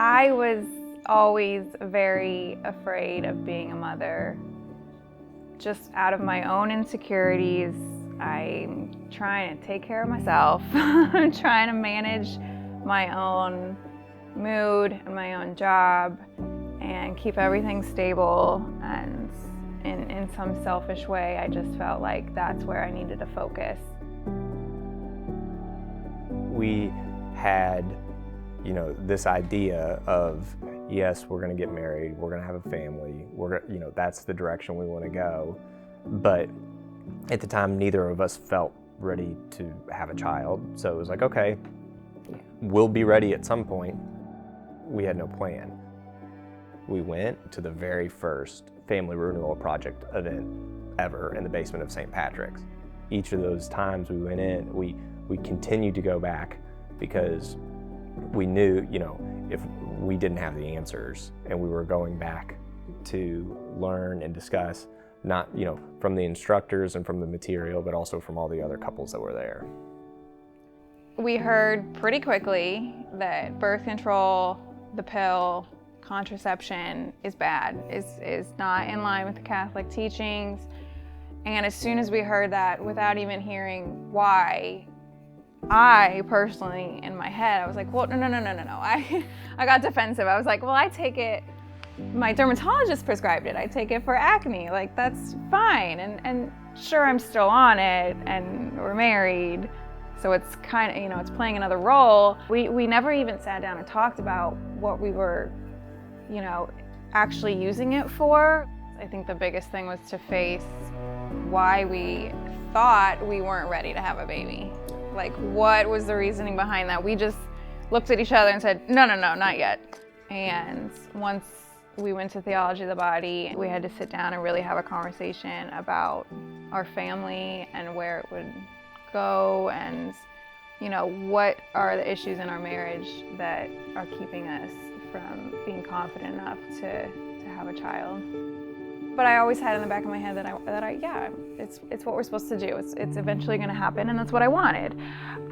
I was always very afraid of being a mother. Just out of my own insecurities, I'm trying to take care of myself. I'm trying to manage my own mood and my own job and keep everything stable. And in some selfish way, I just felt like that's where I needed to focus. We had, this idea of, yes, we're going to get married, we're going to have a family, that's the direction we want to go. But at the time, neither of us felt ready to have a child. So it was like, okay, we'll be ready at some point. We had no plan. We went to the very first family renewal project event ever in the basement of St. Patrick's. Each of those times we went in, we continued to go back because we knew, if we didn't have the answers and we were going back to learn and discuss, not, from the instructors and from the material, but also from all the other couples that were there. We heard pretty quickly that birth control, the pill, contraception is bad, is not in line with the Catholic teachings. And as soon as we heard that, without even hearing why, I personally, in my head, I was like, well, no. I got defensive. I was like, well, I take it, my dermatologist prescribed it. I take it for acne, like that's fine. And sure, I'm still on it and we're married. So it's kind of, it's playing another role. We never even sat down and talked about what we were, actually using it for. I think the biggest thing was to face why we thought we weren't ready to have a baby. Like, what was the reasoning behind that? We just looked at each other and said, no, not yet. And once we went to theology of the body, we had to sit down and really have a conversation about our family and where it would go and, what are the issues in our marriage that are keeping us from being confident enough to have a child. But I always had in the back of my head it's what we're supposed to do. It's eventually going to happen, and that's what I wanted.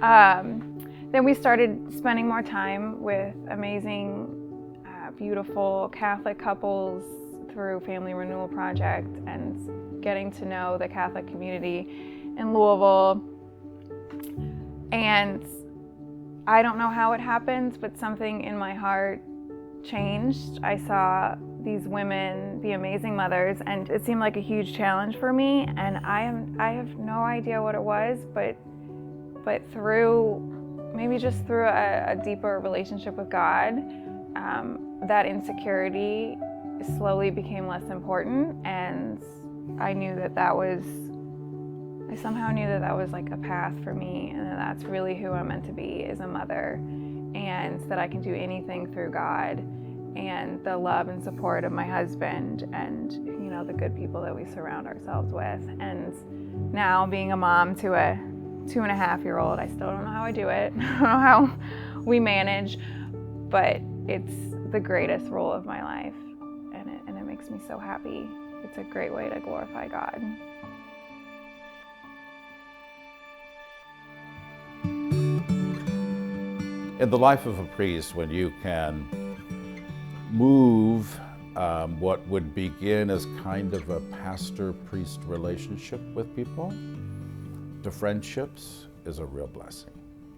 Then we started spending more time with amazing, beautiful Catholic couples through Family Renewal Project and getting to know the Catholic community in Louisville. And I don't know how it happened, but something in my heart changed. I saw these women be amazing mothers, and it seemed like a huge challenge for me, and I have no idea what it was, but maybe just through a deeper relationship with God, that insecurity slowly became less important, and I somehow knew that was like a path for me, and that's really who I'm meant to be as a mother, and that I can do anything through God and the love and support of my husband and, the good people that we surround ourselves with. And now being a mom to a 2.5-year-old, I still don't know how I do it. I don't know how we manage, but it's the greatest role of my life, and it makes me so happy. It's a great way to glorify God. In the life of a priest, when you can move what would begin as kind of a pastor-priest relationship with people to friendships is a real blessing.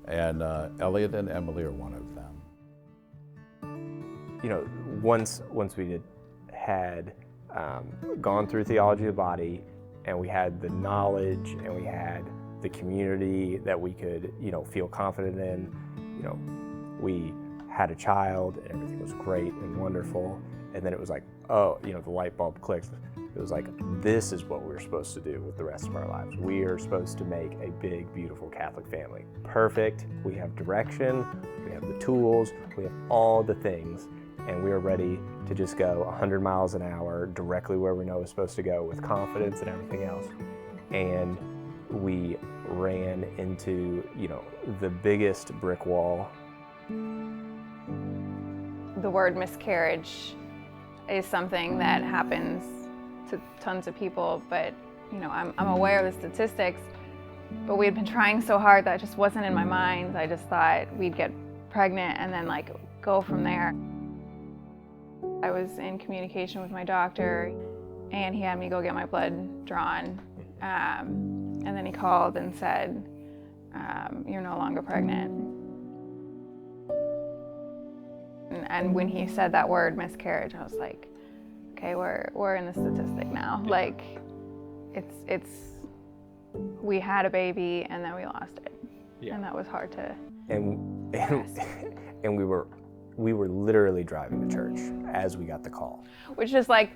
And Elliot and Emily are one of them. Once we had gone through theology of the body, and we had the knowledge and we had the community that we could, feel confident in, we had a child and everything was great and wonderful. And then it was like, the light bulb clicked. It was like, this is what we're supposed to do with the rest of our lives. We are supposed to make a big, beautiful Catholic family. Perfect. We have direction, we have the tools, we have all the things, and we are ready to just go 100 miles an hour directly where we know we're supposed to go with confidence and everything else. And we ran into, the biggest brick wall. The word miscarriage is something that happens to tons of people, but I'm aware of the statistics, but we had been trying so hard that just wasn't in my mind. I just thought we'd get pregnant and then go from there. I was in communication with my doctor, and he had me go get my blood drawn. And then he called and said, you're no longer pregnant. And when he said that word, miscarriage, I was like, okay, we're in the statistic now. Like, it's we had a baby and then we lost it. Yeah. And that was hard to grasp. And we were literally driving to church as we got the call. Which is like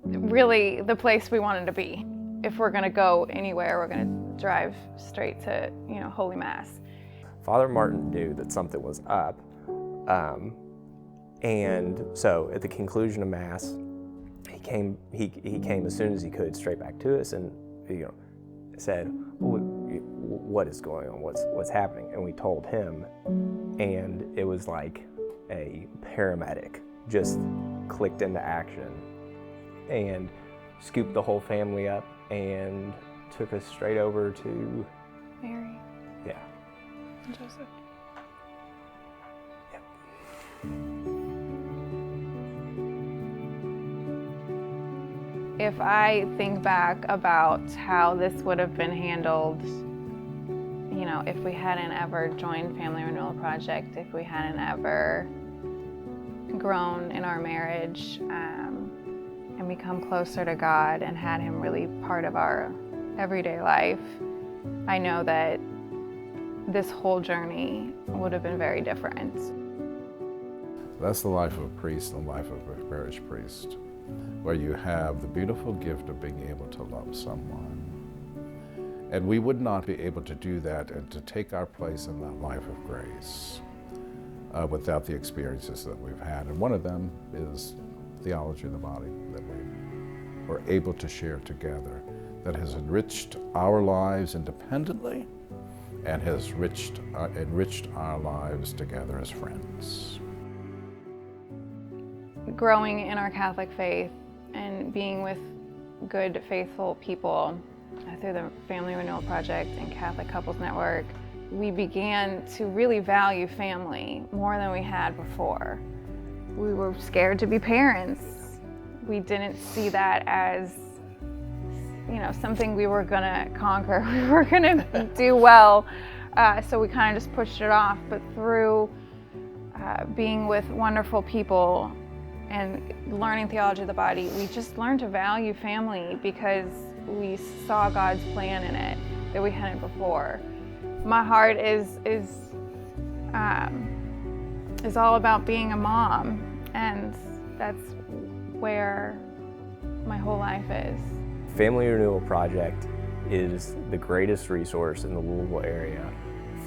really the place we wanted to be. If we're gonna go anywhere, we're gonna drive straight to, Holy Mass. Father Martin knew that something was up. And so at the conclusion of Mass, he came as soon as he could straight back to us and said, what is going on? What's happening? And we told him, and it was like a paramedic just clicked into action and scooped the whole family up and took us straight over to Mary. Yeah. And Joseph. Yep. If I think back about how this would have been handled, if we hadn't ever joined Family Renewal Project, if we hadn't ever grown in our marriage and become closer to God and had Him really part of our everyday life, I know that this whole journey would have been very different. That's the life of a priest and the life of a parish priest, where you have the beautiful gift of being able to love someone. And we would not be able to do that and to take our place in that life of grace without the experiences that we've had. And one of them is theology of the body that we were able to share together, that has enriched our lives independently and has enriched our lives together as friends. Growing in our Catholic faith and being with good, faithful people through the Family Renewal Project and Catholic Couples Network, we began to really value family more than we had before. We were scared to be parents. We didn't see that as, something we were gonna conquer, we were gonna do well. So we kind of just pushed it off. But through being with wonderful people and learning theology of the body, we just learned to value family because we saw God's plan in it that we hadn't before. My heart is all about being a mom, and that's where my whole life is. Family Renewal Project is the greatest resource in the Louisville area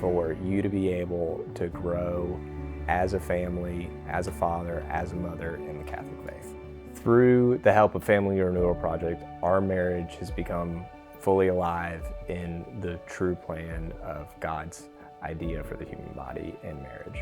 for you to be able to grow as a family, as a father, as a mother in the Catholic faith. Through the help of Family Renewal Project, our marriage has become fully alive in the true plan of God's idea for the human body and marriage.